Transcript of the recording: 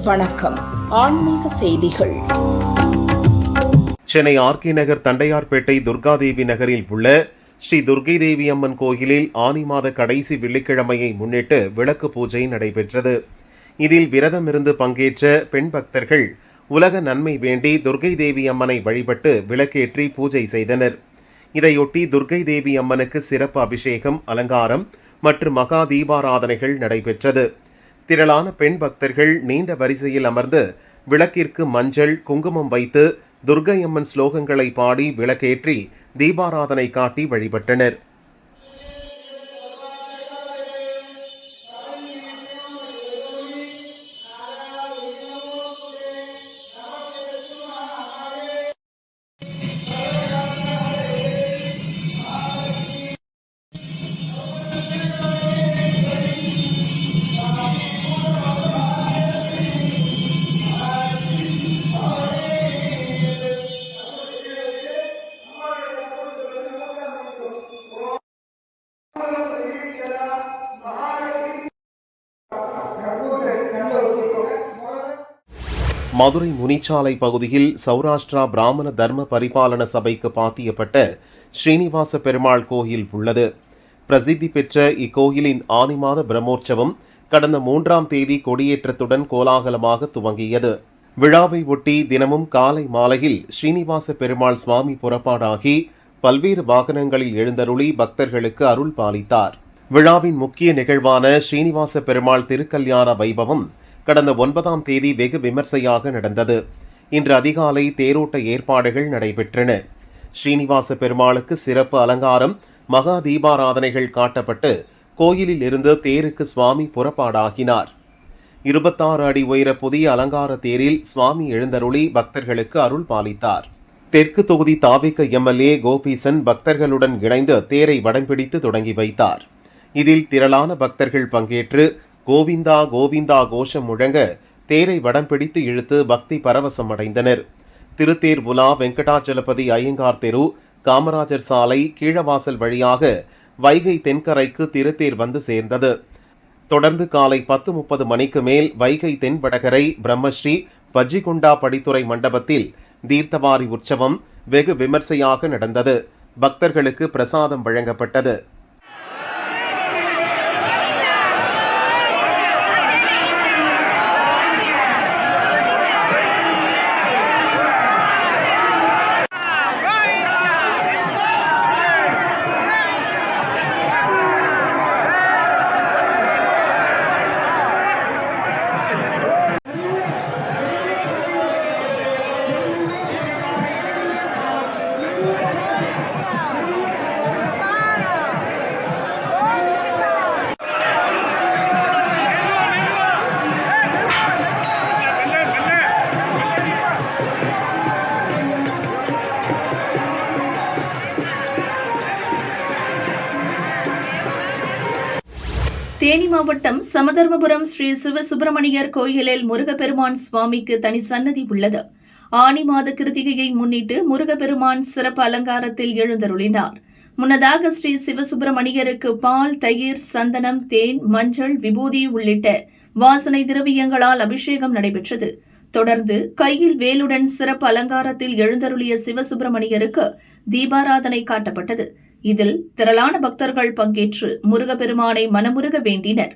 வணக்கம். ஆன்மீக செய்திகள். சென்னை ஆர்கே நகர் தண்டையார்பேட்டை துர்காதேவி நகரில் உள்ள ஸ்ரீ துர்க்கை தேவி அம்மன் கோயிலில் ஆனி மாத கடைசி வெள்ளிக்கிழமையை முன்னிட்டு விளக்கு பூஜை நடைபெற்றது. இதில் விரதமிருந்து பங்கேற்ற பெண் பக்தர்கள் உலக நன்மை வேண்டி துர்க்கை தேவி அம்மனை வழிபட்டு விளக்கேற்றி பூஜை செய்தனர். இதையொட்டி துர்க்கை தேவி அம்மனுக்கு சிறப்பு அபிஷேகம், அலங்காரம் மற்றும் மகா தீபாராதனைகள் நடைபெற்றது. திரளான பெண் பக்தர்கள் நீண்ட வரிசையில் அமர்ந்து விளக்கிற்கு மஞ்சள், குங்குமம் வைத்து துர்க்கை அம்மன் ஸ்லோகங்களை பாடி விளக்கேற்றி தீபாராதனை காட்டி வழிபட்டனர். மதுரை முனிச்சாலை பகுதியில் சௌராஷ்டிரா பிராமண தர்ம பரிபாலன சபைக்கு பாத்தியப்பட்ட ஸ்ரீனிவாச பெருமாள் கோயில் உள்ளது. பிரசித்தி பெற்ற இக்கோயிலின் ஆனி மாத பிரம்மோற்சவம் கடந்த 3ஆம் தேதி கொடியேற்றத்துடன் கோலாகலமாக துவங்கியது. விழாவை ஒட்டி தினமும் காலை மாலையில் ஸ்ரீனிவாச பெருமாள் சுவாமி புறப்பாடாகி பல்வேறு வாகனங்களில் எழுந்தருளி பக்தர்களுக்கு அருள் பாலித்தார். விழாவின் முக்கிய நிகழ்வான ஸ்ரீனிவாச பெருமாள் திருக்கல்யாண வைபவம் கடந்த 9ஆம் தேதி வெகு விமர்சையாக நடந்தது. இன்று அதிகாலை தேரோட்ட ஏற்பாடுகள் நடைபெற்றன. ஸ்ரீனிவாச பெருமாளுக்கு சிறப்பு அலங்காரம், மகா தீபாராதனைகள் காட்டப்பட்டு கோயிலில் இருந்து தேருக்கு சுவாமி புறப்பாடாகினார். 26 அடி உயர புதிய அலங்கார தேரில் சுவாமி எழுந்தருளி பக்தர்களுக்கு அருள் பாலித்தார். தெற்கு தொகுதி தாவிக எம்எல்ஏ கோபீசன் பக்தர்களுடன் இணைந்து தேரை வடம்பிடித்து தொடங்கி வைத்தார். இதில் திரளான பக்தர்கள் பங்கேற்று கோவிந்தா கோவிந்தா கோஷம் முழங்க தேரை வடம் பிடித்து இழுத்து பக்தி பரவசம் அடைந்தனர். திருத்தேர் உலா வெங்கடாஜலபதி ஐயங்கார் தெரு, காமராஜர் சாலை, கீழவாசல் வழியாக வைகை தென்கரைக்கு திருத்தேர் வந்து சேர்ந்தது. தொடர்ந்து காலை 10:30 மணிக்கு மேல் வைகை தென்வடகரை பிரம்மஸ்ரீ பஜ்ஜிகுண்டா படித்துறை மண்டபத்தில் தீர்த்தவாரி உற்சவம் வெகு விமர்சையாக நடந்தது. பக்தர்களுக்கு பிரசாதம் வழங்கப்பட்டது. தேனி மாவட்டம் சமதர்மபுரம் ஸ்ரீ சிவசுப்பிரமணியர் கோயிலில் முருகப்பெருமான் சுவாமிக்கு தனி சன்னதி உள்ளது. ஆனி மாத கிருத்திகையை முன்னிட்டு முருகப்பெருமான் சிறப்பு அலங்காரத்தில் எழுந்தருளினார். முன்னதாக ஸ்ரீ சிவசுப்பிரமணியருக்கு பால், தயிர், சந்தனம், தேன், மஞ்சள், விபூதி உள்ளிட்ட வாசனை திரவியங்களால் அபிஷேகம் நடைபெற்றது. தொடர்ந்து கையில் வேலுடன் சிறப்பு அலங்காரத்தில் எழுந்தருளிய சிவசுப்பிரமணியருக்கு தீபாராதனை காட்டப்பட்டது. இதில் திரளான பக்தர்கள் பங்கேற்று முருகப்பெருமானை மனமுருக வேண்டினர்.